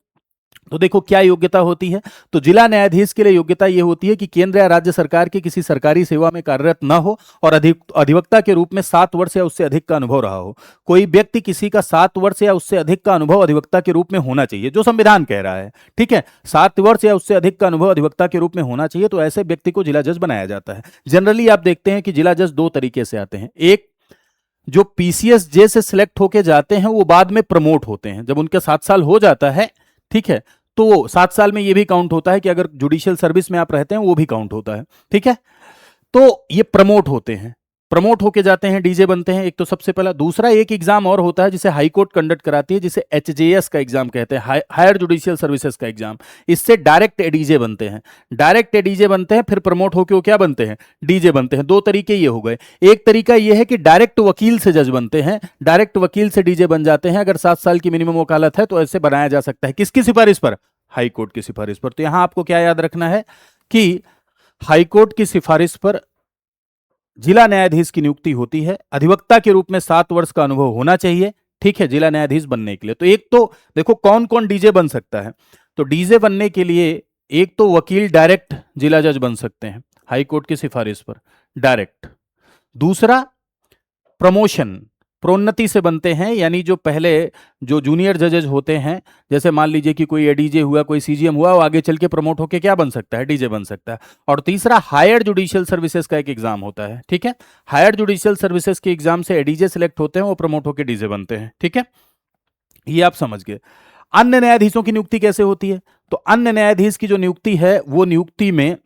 तो देखो क्या योग्यता होती है। तो जिला न्यायाधीश के लिए योग्यता यह होती है कि केंद्र या राज्य सरकार की किसी सरकारी सेवा में कार्यरत न हो और अधिवक्ता के रूप में 7 वर्ष या उससे अधिक का अनुभव रहा हो। कोई व्यक्ति किसी का 7 वर्ष या उससे अधिक का अनुभव अधिवक्ता के रूप में होना चाहिए, जो संविधान कह रहा है, ठीक है। 7 वर्ष या उससे अधिक का अनुभव अधिवक्ता के रूप में होना चाहिए, तो ऐसे व्यक्ति को जिला जज बनाया जाता है। जनरली आप देखते हैं कि जिला जज दो तरीके से आते हैं। एक, जो पीसीएस जे से सिलेक्ट होके जाते हैं वो बाद में प्रमोट होते हैं। जब उनके 7 साल हो जाता है, ठीक है, तो 7 साल में ये भी काउंट होता है कि अगर जुडिशियल सर्विस में आप रहते हैं वो भी काउंट होता है, ठीक है। तो ये प्रमोट होते हैं। प्रमोट होके जाते हैं, डीजे बनते हैं, एक तो सबसे पहला। दूसरा एक एग्जाम और होता है जिसे हाई कोर्ट कंडक्ट कराती है, जिसे एचजेएस का एग्जाम कहते हैं, हायर जुडिशियल सर्विसेज का एग्जाम। इससे डायरेक्ट एडीजे बनते हैं। डायरेक्ट एडीजे बनते हैं, फिर प्रमोट होके वो क्या बनते हैं, डीजे बनते हैं। दो तरीके ये हो गए। एक तरीका ये है कि डायरेक्ट वकील से जज बनते हैं, डायरेक्ट वकील से डीजे बन जाते हैं। अगर 7 साल की मिनिमम वकालत है तो ऐसे बनाया जा सकता है। किसकी सिफारिश पर? हाई कोर्ट की सिफारिश पर। तो यहां आपको क्या याद रखना है कि हाई कोर्ट की सिफारिश पर जिला न्यायाधीश की नियुक्ति होती है। अधिवक्ता के रूप में 7 वर्ष का अनुभव होना चाहिए, ठीक है, जिला न्यायाधीश बनने के लिए। तो एक तो देखो कौन कौन डीजे बन सकता है। तो डीजे बनने के लिए एक तो वकील डायरेक्ट जिला जज बन सकते हैं हाई कोर्ट की सिफारिश पर, डायरेक्ट। दूसरा, प्रमोशन, प्रोन्नति से बनते हैं, यानी जो पहले जो जूनियर जजेज होते हैं, जैसे मान लीजिए कि कोई एडीजे हुआ, कोई सीजीएम हुआ, वो आगे चल के प्रमोट होके क्या बन सकता है, डीजे बन सकता है। और तीसरा, हायर जुडिशियल सर्विसेज का एक एग्जाम होता है, ठीक है। हायर जुडिशियल सर्विसेज के एग्जाम से एडीजे सिलेक्ट होते हैं, वो प्रमोट होके डीजे बनते हैं, ठीक है। ये आप समझ गए। अन्य न्यायाधीशों की नियुक्ति कैसे होती है? तो अन्य न्यायाधीश की जो नियुक्ति है, वो नियुक्ति में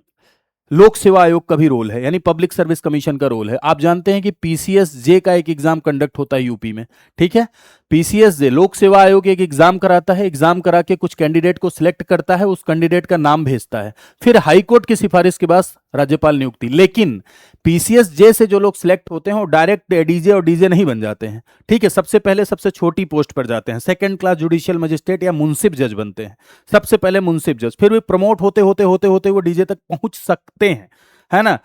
लोक सेवा आयोग का भी रोल है, यानी पब्लिक सर्विस कमीशन का रोल है। आप जानते हैं कि पीसीएस जे का एक एग्जाम कंडक्ट होता है यूपी में, ठीक है। पीसीएस जे, लोक सेवा आयोग, एक एग्जाम कराता है। एग्जाम करा के कुछ कैंडिडेट को सिलेक्ट करता है, उस कैंडिडेट का नाम भेजता है, फिर हाईकोर्ट की सिफारिश के बाद राज्यपाल नियुक्ति। लेकिन पीसीएस जे से जो लोग सिलेक्ट होते हैं वो डायरेक्ट डीजे और डीजे नहीं बन जाते हैं, ठीक है। सबसे पहले सबसे छोटी पोस्ट पर जाते हैं, सेकंड क्लास जुडिशियल मजिस्ट्रेट या मुंसिफ जज बनते हैं। सबसे पहले मुंसिफ जज, फिर भी प्रमोट होते होते होते होते वो डीजे तक पहुंच सकते हैं, है ना,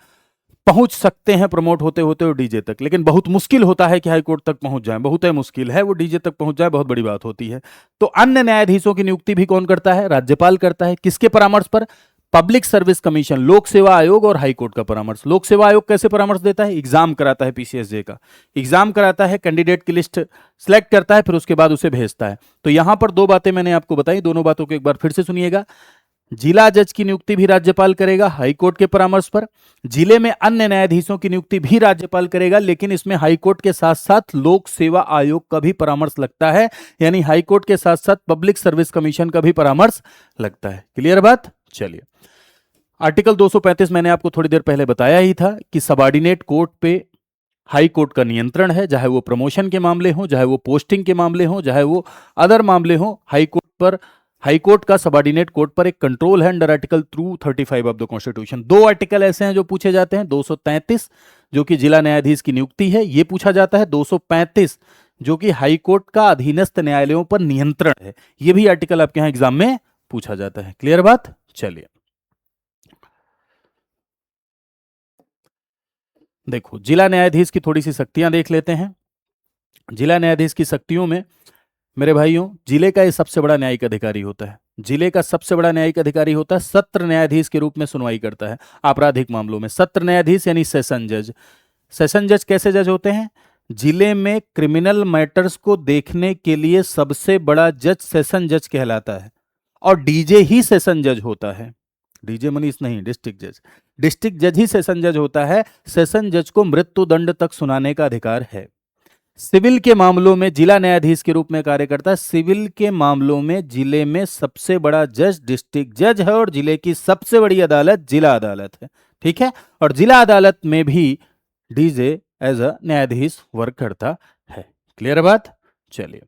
पहुंच सकते हैं प्रमोट होते होते वो डीजे तक। लेकिन बहुत मुश्किल होता है कि हाई कोर्ट तक पहुंच जाए, बहुत है मुश्किल है, वो डीजे तक पहुंच जाए बहुत बड़ी बात होती है। तो अन्य न्यायाधीशों की नियुक्ति भी कौन करता है? राज्यपाल करता है। किसके परामर्श पर? पब्लिक सर्विस कमीशन, लोक सेवा आयोग और हाई कोर्ट का परामर्श। लोक सेवा आयोग कैसे परामर्श देता है? एग्जाम कराता है, पीसीएसजे का एग्जाम कराता है, कैंडिडेट की लिस्ट सेलेक्ट करता है, फिर उसके बाद उसे भेजता है। तो यहां पर दो बातें मैंने आपको बताई, दोनों बातों को एक बार फिर से सुनिएगा। जिला जज की नियुक्ति भी राज्यपाल करेगा हाईकोर्ट के परामर्श पर। जिले में अन्य न्यायाधीशों की नियुक्ति भी राज्यपाल करेगा, लेकिन इसमें हाईकोर्ट के साथ साथ लोक सेवा आयोग का भी परामर्श लगता है, यानी हाईकोर्ट के साथ साथ पब्लिक सर्विस कमीशन का भी परामर्श लगता है। क्लियर बात? चलिए, आर्टिकल 235 मैंने आपको थोड़ी देर पहले बताया ही था कि सबॉर्डिनेट कोर्ट पे हाई कोर्ट का नियंत्रण है, चाहे वो प्रमोशन के मामले हो, चाहे वो पोस्टिंग के मामले हो, चाहे वो अदर मामले हो। हाई कोर्ट पर, हाई कोर्ट का सबॉर्डिनेट कोर्ट पर एक कंट्रोल है under article 235 of the constitution. दो आर्टिकल ऐसे हैं जो पूछे जाते हैं, 233 जो कि जिला न्यायाधीश की नियुक्ति है, ये पूछा जाता है। 235 जो कि हाई कोर्ट का अधीनस्थ न्यायालयों पर नियंत्रण है, ये भी आर्टिकल आपके यहां एग्जाम में पूछा जाता है। क्लियर बात? चलिए, देखो जिला न्यायाधीश की थोड़ी सी शक्तियां देख लेते हैं। जिला न्यायाधीश की शक्तियों में मेरे भाइयों, जिले का ये सबसे बड़ा न्यायिक अधिकारी होता है। जिले का सबसे बड़ा न्यायिक अधिकारी होता है, सत्र न्यायाधीश के रूप में सुनवाई करता है आपराधिक मामलों में। सत्र न्यायाधीश यानी सेशन जज। सेशन जज कैसे जज होते हैं? जिले में क्रिमिनल मैटर्स को देखने के लिए सबसे बड़ा जज सेशन जज कहलाता है, और डीजे ही सेशन जज होता है। डीजे मनीष नहीं, डिस्ट्रिक्ट जज। डिस्ट्रिक्ट जज ही सेशन जज होता है। सेशन जज को मृत्युदंड तक सुनाने का अधिकार है। सिविल के मामलों में जिला न्यायाधीश के रूप में कार्य करता है। सिविल के मामलों में जिले में सबसे बड़ा जज डिस्ट्रिक्ट जज है, और जिले की सबसे बड़ी अदालत जिला अदालत है, ठीक है। और जिला अदालत में भी डीजे एज अ न्यायाधीश वर्क करता है। क्लियर बात? चलिए,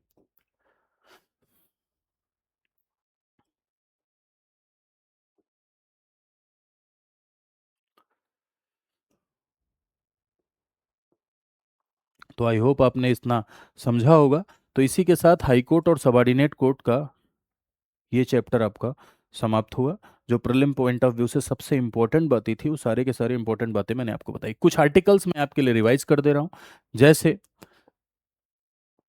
तो आई होप आपने इतना समझा होगा। तो इसी के साथ हाई कोर्ट और सबॉर्डिनेट कोर्ट का ये चैप्टर आपका समाप्त हुआ। जो प्रीलिम पॉइंट ऑफ व्यू से सबसे इंपॉर्टेंट बातें थी, वो सारे के सारे इंपॉर्टेंट बातें मैंने आपको बताई। कुछ आर्टिकल्स मैं आपके लिए रिवाइज कर दे रहा हूँ। जैसे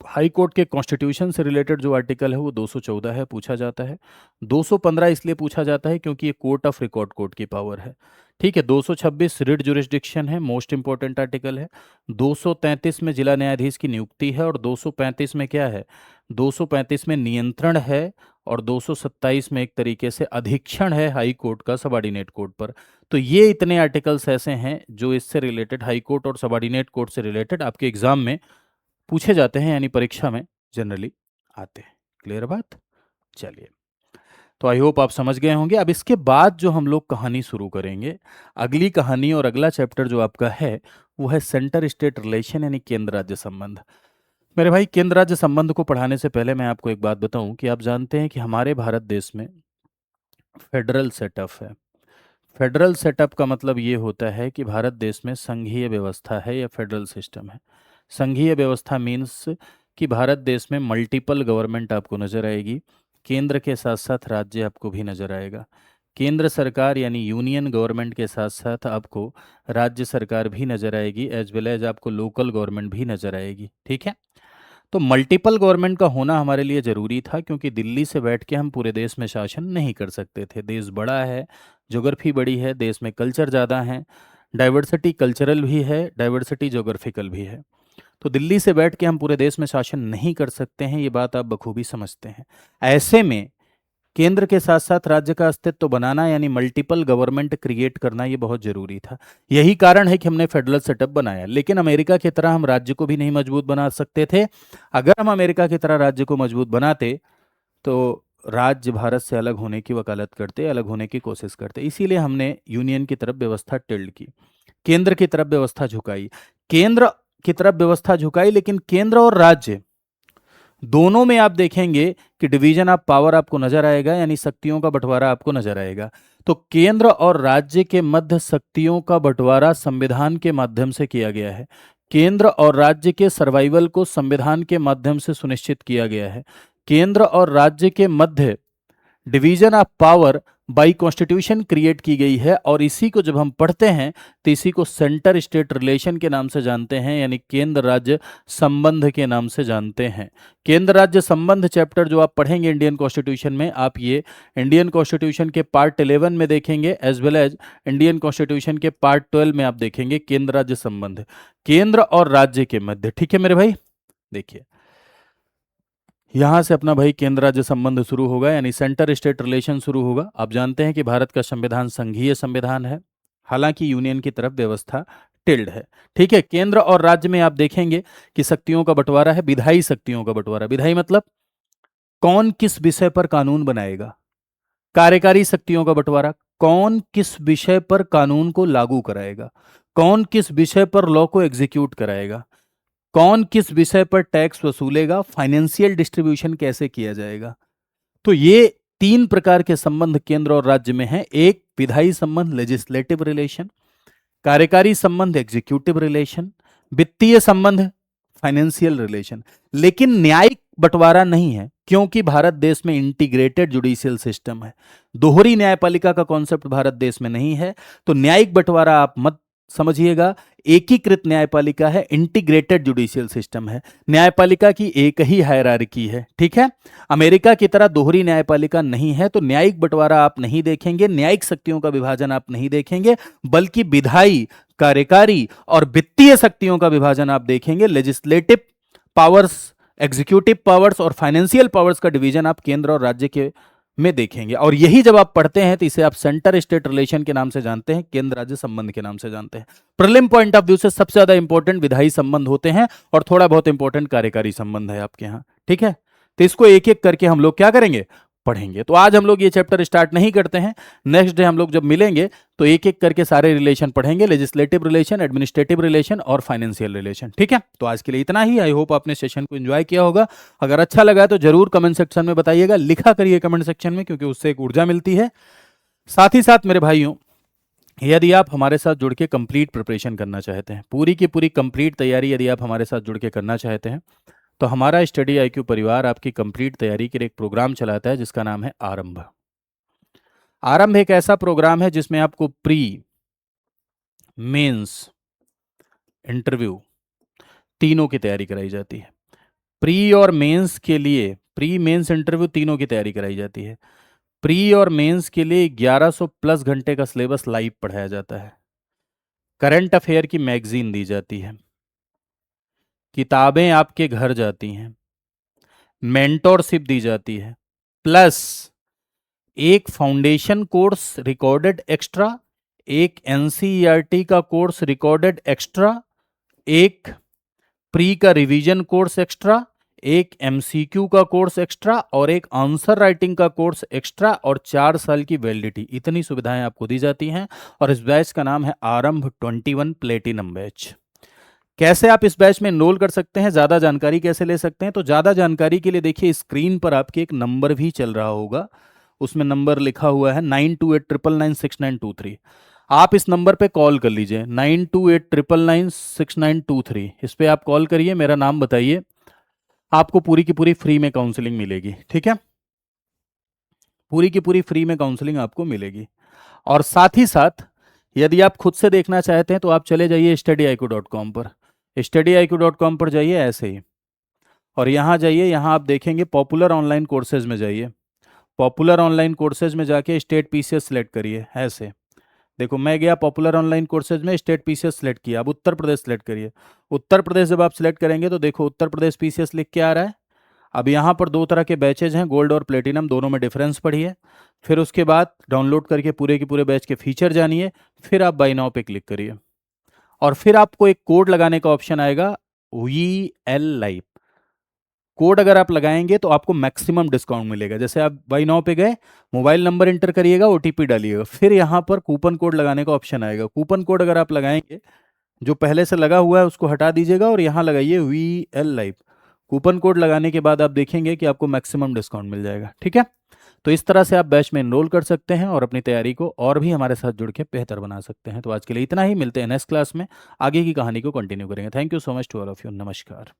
हाई कोर्ट के कॉन्स्टिट्यूशन से रिलेटेड जो आर्टिकल है वो 214 है, पूछा जाता है। 215 इसलिए पूछा जाता है क्योंकि ये कोर्ट ऑफ रिकॉर्ड कोर्ट की पावर है, ठीक है। 226 रिट जुरिस्डिक्शन है, मोस्ट इंपॉर्टेंट आर्टिकल है। 233 में जिला न्यायाधीश की नियुक्ति है, और 235 में क्या है? 235 में नियंत्रण है, और 227 में एक तरीके से अधीक्षण है हाई कोर्ट का सबॉर्डिनेट कोर्ट पर। तो ये इतने आर्टिकल्स ऐसे हैं जो इससे रिलेटेड, हाई कोर्ट और सबॉर्डिनेट कोर्ट से रिलेटेड आपके एग्जाम में पूछे जाते हैं, यानी परीक्षा में जनरली आते हैं। क्लियर बात? चलिए, तो आई होप आप समझ गए होंगे। अब इसके बाद जो हम लोग कहानी शुरू करेंगे, अगली कहानी और अगला चैप्टर जो आपका है वो है सेंटर स्टेट रिलेशन यानी केंद्र राज्य संबंध। मेरे भाई, केंद्र राज्य संबंध को पढ़ाने से पहले मैं आपको एक बात बताऊं कि आप जानते हैं कि हमारे भारत देश में फेडरल सेटअप है। फेडरल सेटअप का मतलब ये होता है कि भारत देश में संघीय व्यवस्था है या फेडरल सिस्टम है। संघीय व्यवस्था मीन्स कि भारत देश में मल्टीपल गवर्नमेंट आपको नजर आएगी, केंद्र के साथ साथ राज्य आपको भी नजर आएगा। केंद्र सरकार यानी यूनियन गवर्नमेंट के साथ साथ आपको राज्य सरकार भी नजर आएगी, एज वेल एज आपको लोकल गवर्नमेंट भी नजर आएगी। ठीक है, तो मल्टीपल गवर्नमेंट का होना हमारे लिए ज़रूरी था, क्योंकि दिल्ली से बैठ के हम पूरे देश में शासन नहीं कर सकते थे। देश बड़ा है, ज्योग्राफी बड़ी है, देश में कल्चर ज़्यादा है, डाइवर्सिटी कल्चरल भी है, डाइवर्सिटी ज्योग्राफिकल भी है। तो दिल्ली से बैठ के हम पूरे देश में शासन नहीं कर सकते हैं, ये बात आप बखूबी समझते हैं। ऐसे में केंद्र के साथ साथ राज्य का अस्तित्व बनाना यानी मल्टीपल गवर्नमेंट क्रिएट करना ये बहुत जरूरी था। यही कारण है कि हमने फेडरल सेटअप बनाया। लेकिन अमेरिका की तरह हम राज्य को भी नहीं मजबूत बना सकते थे। अगर हम अमेरिका की तरह राज्य को मजबूत बनाते तो राज्य भारत से अलग होने की वकालत करते, अलग होने की कोशिश करते। इसीलिए हमने यूनियन की तरफ व्यवस्था टिल्ड की, केंद्र की तरफ व्यवस्था झुकाई। केंद्र की तरफ व्यवस्था झुकाई, लेकिन केंद्र और राज्य दोनों में आप देखेंगे कि डिवीजन ऑफ पावर आपको नजर आएगा, यानी शक्तियों का बंटवारा आपको नजर आएगा। तो केंद्र और राज्य के मध्य शक्तियों का बंटवारा संविधान के माध्यम से किया गया है। केंद्र और राज्य के सर्वाइवल को संविधान के माध्यम से सुनिश्चित किया गया है। केंद्र और राज्य के मध्य division of power by constitution create की गई है, और इसी को जब हम पढ़ते हैं तो इसी को सेंटर स्टेट रिलेशन के नाम से जानते हैं, यानी केंद्र राज्य संबंध के नाम से जानते हैं। केंद्र राज्य संबंध चैप्टर जो आप पढ़ेंगे इंडियन कॉन्स्टिट्यूशन में, आप ये इंडियन कॉन्स्टिट्यूशन के पार्ट 11 में देखेंगे, as well as Indian constitution के पार्ट 12 में आप देखेंगे केंद्र राज्य संबंध, केंद्र और राज्य के मध्य। ठीक है मेरे भाई, देखिए यहां से अपना भाई केंद्र राज्य संबंध शुरू होगा, यानी सेंटर स्टेट रिलेशन शुरू होगा। आप जानते हैं कि भारत का संविधान संघीय संविधान है, हालांकि यूनियन की तरफ व्यवस्था टिल्ड है। ठीक है, केंद्र और राज्य में आप देखेंगे कि शक्तियों का बंटवारा है, विधायी शक्तियों का बंटवारा। विधायी मतलब कौन किस विषय पर कानून बनाएगा। कार्यकारी शक्तियों का बंटवारा, कौन किस विषय पर कानून को लागू कराएगा, कौन किस विषय पर लॉ को एग्जीक्यूट कराएगा, कौन किस विषय पर टैक्स वसूलेगा, फाइनेंशियल डिस्ट्रीब्यूशन कैसे किया जाएगा। तो ये तीन प्रकार के संबंध केंद्र और राज्य में हैं। एक विधायी संबंध लेजिस्लेटिव रिलेशन, कार्यकारी संबंध एग्जीक्यूटिव रिलेशन, वित्तीय संबंध फाइनेंशियल रिलेशन। लेकिन न्यायिक बंटवारा नहीं है, क्योंकि भारत देश में इंटीग्रेटेड जुडिशियल सिस्टम है। दोहरी न्यायपालिका का कॉन्सेप्ट भारत देश में नहीं है। तो न्यायिक बंटवारा आप मत समझिएगा, एकीकृत न्यायपालिका है, इंटीग्रेटेड जुडिशियल सिस्टम है। न्यायपालिका की एक ही हायरार्की है। ठीक है, अमेरिका की तरह दोहरी न्यायपालिका नहीं है। तो न्यायिक बंटवारा आप नहीं देखेंगे, न्यायिक शक्तियों का विभाजन आप नहीं देखेंगे, बल्कि विधायी, कार्यकारी और वित्तीय शक्तियों का विभाजन आप देखेंगे। लेजिस्लेटिव पावर्स, एग्जीक्यूटिव पावर्स और फाइनेंशियल पावर्स का डिवीजन आप केंद्र और राज्य के में देखेंगे। और यही जब आप पढ़ते हैं तो इसे आप सेंटर स्टेट रिलेशन के नाम से जानते हैं, केंद्र राज्य संबंध के नाम से जानते हैं। प्रीलिम पॉइंट ऑफ व्यू से सबसे ज्यादा इंपॉर्टेंट विधायी संबंध होते हैं, और थोड़ा बहुत इंपॉर्टेंट कार्यकारी संबंध है आपके यहाँ। ठीक है, तो इसको एक एक करके हम लोग क्या करेंगे, पढ़ेंगे। तो आज हम लोग ये चैप्टर स्टार्ट नहीं करते हैं, नेक्स्ट डे हम लोग जब मिलेंगे तो एक एक करके सारे रिलेशन पढ़ेंगे, लेजिस्लेटिव रिलेशन, एडमिनिस्ट्रेटिव रिलेशन और फाइनेंशियल रिलेशन। ठीक है, तो आज के लिए इतना ही। आई होप आपने सेशन को एंजॉय किया होगा। अगर अच्छा लगा तो जरूर कमेंट सेक्शन में बताइएगा, लिखा करिए कमेंट सेक्शन में, क्योंकि उससे एक ऊर्जा मिलती है। साथ ही साथ मेरे भाइयों, यदि आप हमारे साथ जुड़ के कंप्लीट प्रिपरेशन करना चाहते हैं, पूरी की पूरी कंप्लीट तैयारी यदि आप हमारे साथ जुड़ के करना चाहते हैं, तो हमारा स्टडी आईक्यू परिवार आपकी कंप्लीट तैयारी के लिए एक प्रोग्राम चलाता है जिसका नाम है आरंभ। आरंभ एक ऐसा प्रोग्राम है जिसमें आपको प्री, मेंस, इंटरव्यू तीनों की तैयारी कराई जाती है। प्री और मेंस के लिए, प्री मेंस इंटरव्यू तीनों की तैयारी कराई जाती है। प्री और मेंस के लिए 1100 प्लस घंटे का सिलेबस लाइव पढ़ाया जाता है। करंट अफेयर की मैगजीन दी जाती है, किताबें आपके घर जाती हैं, मेंटोरशिप दी जाती है, प्लस एक फाउंडेशन कोर्स रिकॉर्डेड एक्स्ट्रा, एक एनसीईआरटी का कोर्स रिकॉर्डेड एक्स्ट्रा, एक प्री का रिवीजन कोर्स एक्स्ट्रा, एक एमसीक्यू का कोर्स एक्स्ट्रा और एक आंसर राइटिंग का कोर्स एक्स्ट्रा और 4 साल की वैलिडिटी, इतनी सुविधाएं आपको दी जाती हैं। और इस बैच का नाम है आरंभ 21 प्लेटिनम बैच। कैसे आप इस बैच में एनरोल कर सकते हैं, ज़्यादा जानकारी कैसे ले सकते हैं, तो ज़्यादा जानकारी के लिए देखिए स्क्रीन पर आपके एक नंबर भी चल रहा होगा, उसमें नंबर लिखा हुआ है 9289996923। आप इस नंबर पे कॉल कर लीजिए, 9289996923। इस पे आप कॉल करिए, मेरा नाम बताइए, आपको पूरी की पूरी फ्री में काउंसलिंग मिलेगी। ठीक है, पूरी की पूरी फ्री में काउंसलिंग आपको मिलेगी। और साथ ही साथ यदि आप खुद से देखना चाहते हैं तो आप चले जाइए studyIQ.com पर। studyIQ.com पर जाइए ऐसे ही, और यहाँ जाइए, यहाँ आप देखेंगे पॉपुलर ऑनलाइन कोर्सेज में जाइए। पॉपुलर ऑनलाइन कोर्सेज में जाके स्टेट पीसीएस सेलेक्ट करिए ऐसे। देखो मैं गया पॉपुलर ऑनलाइन कोर्सेज में, स्टेट पीसीएस सेलेक्ट किया, अब उत्तर प्रदेश सेलेक्ट करिए। उत्तर प्रदेश जब आप सेलेक्ट करेंगे तो देखो उत्तर प्रदेश पीसीएस लिख के आ रहा है। अब यहाँ पर 2 तरह के बैचेज हैं, गोल्ड और प्लेटिनम, दोनों में डिफरेंस पढ़िए। फिर उसके बाद डाउनलोड करके पूरे के पूरे बैच के फीचर जानिए, फिर आप बाय नाउ पे क्लिक करिए, और फिर आपको एक कोड लगाने का ऑप्शन आएगा, VL लाइव। कोड अगर आप लगाएंगे तो आपको मैक्सिमम डिस्काउंट मिलेगा। जैसे आप बाय नाउ पे गए, मोबाइल नंबर इंटर करिएगा, ओटीपी डालिएगा, फिर यहाँ पर कूपन कोड लगाने का ऑप्शन आएगा। कूपन कोड अगर आप लगाएंगे, जो पहले से लगा हुआ है उसको हटा दीजिएगा और यहाँ लगाइए VL लाइव। कूपन कोड लगाने के बाद आप देखेंगे कि आपको मैक्सिमम डिस्काउंट मिल जाएगा। ठीक है, तो इस तरह से आप बैच में एनरोल कर सकते हैं और अपनी तैयारी को और भी हमारे साथ जुड़ के बेहतर बना सकते हैं। तो आज के लिए इतना ही, मिलते हैं नेक्स्ट क्लास में, आगे की कहानी को कंटिन्यू करेंगे। Thank you so much to all of you. नमस्कार।